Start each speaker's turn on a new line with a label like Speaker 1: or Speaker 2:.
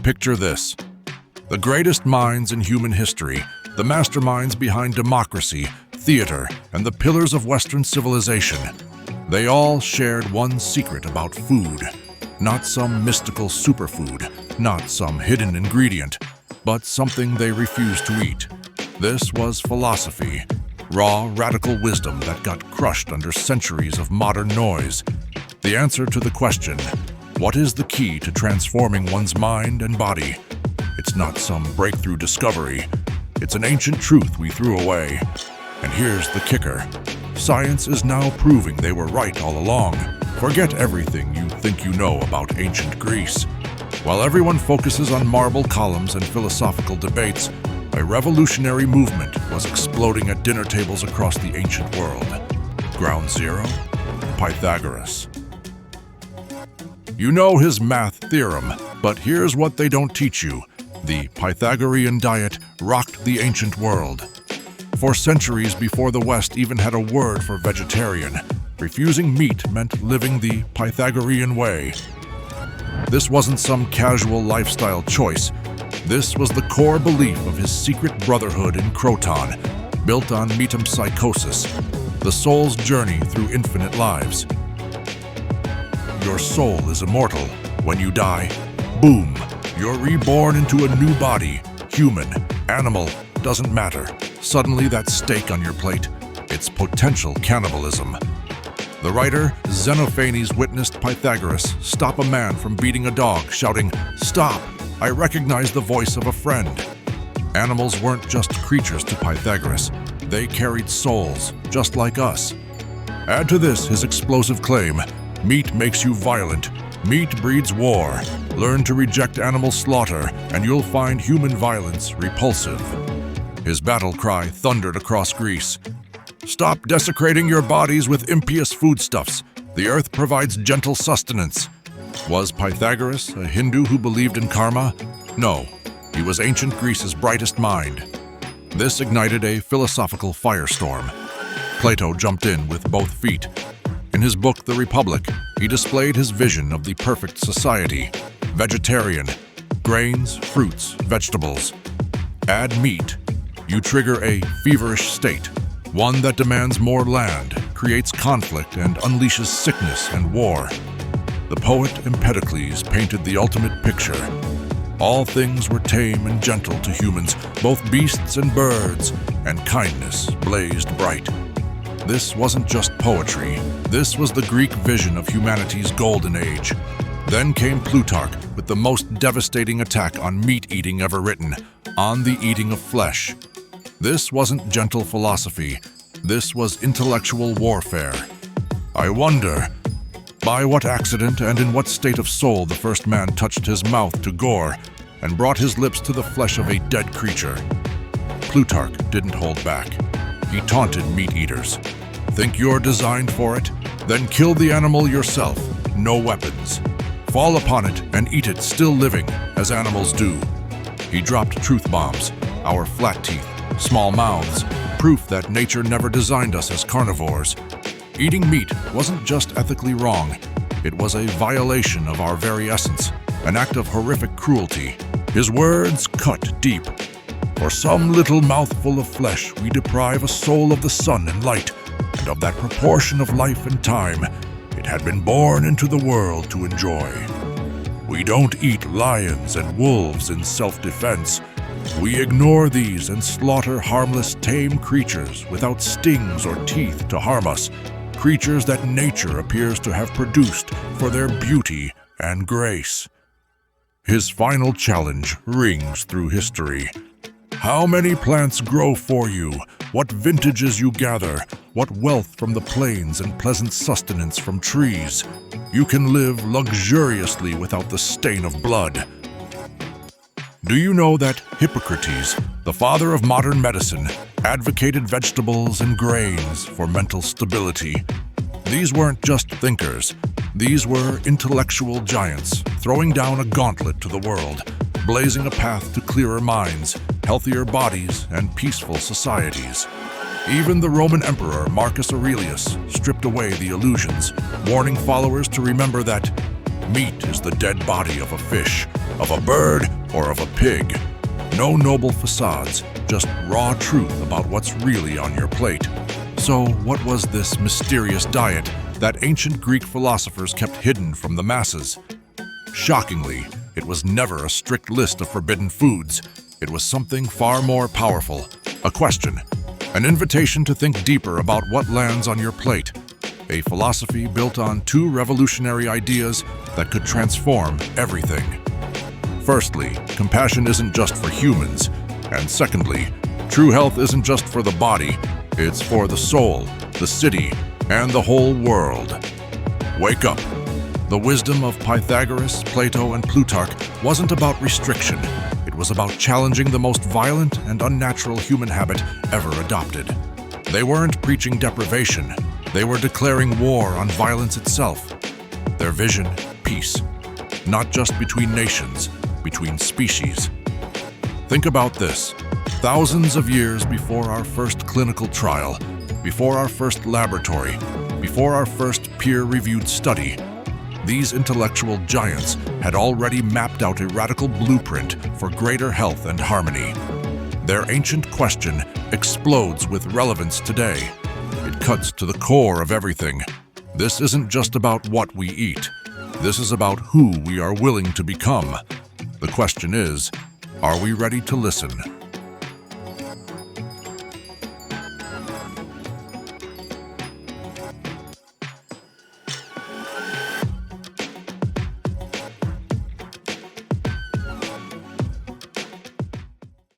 Speaker 1: Picture this. The greatest minds in human history, the masterminds behind democracy, theater, and the pillars of Western civilization, they all shared one secret about food. Not some mystical superfood, not some hidden ingredient, but something they refused to eat. This was philosophy, raw, radical wisdom that got crushed under centuries of modern noise. The answer to the question, what is the key to transforming one's mind and body? It's not some breakthrough discovery. It's an ancient truth we threw away. And here's the kicker. Science is now proving they were right all along. Forget everything you think you know about ancient Greece. While everyone focuses on marble columns and philosophical debates, a revolutionary movement was exploding at dinner tables across the ancient world. Ground zero? Pythagoras. You know his math theorem, but here's what they don't teach you. The Pythagorean diet rocked the ancient world. For centuries before the West even had a word for vegetarian, refusing meat meant living the Pythagorean way. This wasn't some casual lifestyle choice. This was the core belief of his secret brotherhood in Croton, built on metempsychosis, the soul's journey through infinite lives. Your soul is immortal. When you die, boom, you're reborn into a new body. Human, animal, doesn't matter. Suddenly that steak on your plate, it's potential cannibalism. The writer Xenophanes witnessed Pythagoras stop a man from beating a dog, shouting, "Stop! I recognize the voice of a friend." Animals weren't just creatures to Pythagoras. They carried souls, just like us. Add to this his explosive claim, meat makes you violent. Meat breeds war. Learn to reject animal slaughter, and you'll find human violence repulsive. His battle cry thundered across Greece. Stop desecrating your bodies with impious foodstuffs. The earth provides gentle sustenance. Was Pythagoras a Hindu who believed in karma? No, he was ancient Greece's brightest mind. This ignited a philosophical firestorm. Plato jumped in with both feet. In his book, The Republic, he displayed his vision of the perfect society. Vegetarian, grains, fruits, vegetables. Add meat, you trigger a feverish state, one that demands more land, creates conflict, and unleashes sickness and war. The poet Empedocles painted the ultimate picture. All things were tame and gentle to humans, both beasts and birds, and kindness blazed bright. This wasn't just poetry. This was the Greek vision of humanity's golden age. Then came Plutarch with the most devastating attack on meat-eating ever written, on the eating of flesh. This wasn't gentle philosophy. This was intellectual warfare. I wonder, by what accident and in what state of soul the first man touched his mouth to gore and brought his lips to the flesh of a dead creature. Plutarch didn't hold back. He taunted meat-eaters. Think you're designed for it? Then kill the animal yourself. No weapons. Fall upon it and eat it still living, as animals do. He dropped truth bombs, our flat teeth, small mouths, proof that nature never designed us as carnivores. Eating meat wasn't just ethically wrong. It was a violation of our very essence, an act of horrific cruelty. His words cut deep. For some little mouthful of flesh, we deprive a soul of the sun and light, and of that proportion of life and time it had been born into the world to enjoy. We don't eat lions and wolves in self-defense. We ignore these and slaughter harmless, tame creatures without stings or teeth to harm us, creatures that nature appears to have produced for their beauty and grace. His final challenge rings through history. How many plants grow for you? What vintages you gather? What wealth from the plains and pleasant sustenance from trees? You can live luxuriously without the stain of blood. Do you know that Hippocrates, the father of modern medicine, advocated vegetables and grains for mental stability? These weren't just thinkers. These were intellectual giants, throwing down a gauntlet to the world, blazing a path to clearer minds, healthier bodies, and peaceful societies. Even the Roman Emperor Marcus Aurelius stripped away the illusions, warning followers to remember that Meat is the dead body of a fish, of a bird, or of a pig. No noble facades, just raw truth about what's really on your plate. So, what was this mysterious diet that ancient Greek philosophers kept hidden from the masses? Shockingly, it was never a strict list of forbidden foods. It was something far more powerful, a question, an invitation to think deeper about what lands on your plate, a philosophy built on two revolutionary ideas that could transform everything. Firstly, compassion isn't just for humans, and secondly, true health isn't just for the body, it's for the soul, the city, and the whole world. Wake up! The wisdom of Pythagoras, Plato, and Plutarch wasn't about restriction. It was about challenging the most violent and unnatural human habit ever adopted. They weren't preaching deprivation. They were declaring war on violence itself. Their vision, peace. Not just between nations, between species. Think about this. Thousands of years before our first clinical trial, before our first laboratory, before our first peer-reviewed study, these intellectual giants had already mapped out a radical blueprint for greater health and harmony. Their ancient question explodes with relevance today. It cuts to the core of everything. This isn't just about what we eat. This is about who we are willing to become. The question is, are we ready to listen?